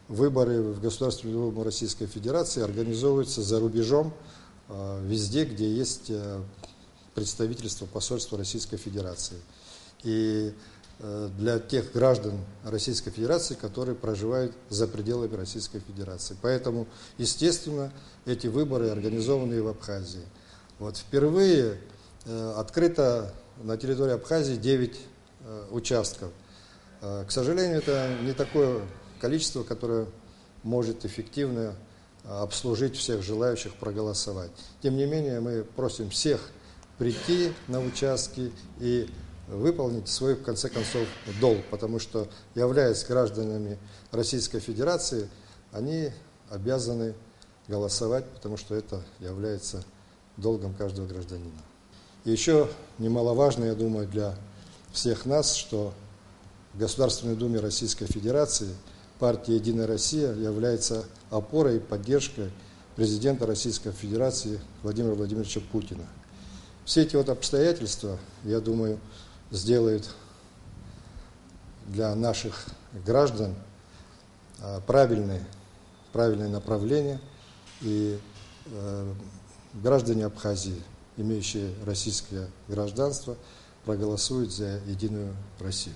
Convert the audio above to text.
выборы в Государственную Думу Российской Федерации организовываются за рубежом, везде, где есть представительство посольства Российской Федерации. И для тех граждан Российской Федерации, которые проживают за пределами Российской Федерации. Поэтому, естественно, эти выборы организованы в Абхазии. Вот впервые открыто на территории Абхазии 9 участков. К сожалению, это не такое количество, которое может эффективно обслужить всех желающих проголосовать. Тем не менее, мы просим всех прийти на участки и выполнить свой, в конце концов, долг, потому что, являясь гражданами Российской Федерации, они обязаны голосовать, потому что это является долгом каждого гражданина. И еще немаловажно, я думаю, для всех нас, что в Государственной Думе Российской Федерации партия «Единая Россия» является опорой и поддержкой президента Российской Федерации Владимира Владимировича Путина. Все эти вот обстоятельства, я думаю, сделают для наших граждан правильное направление, и граждане Абхазии, имеющие российское гражданство, проголосуют за «Единую Россию».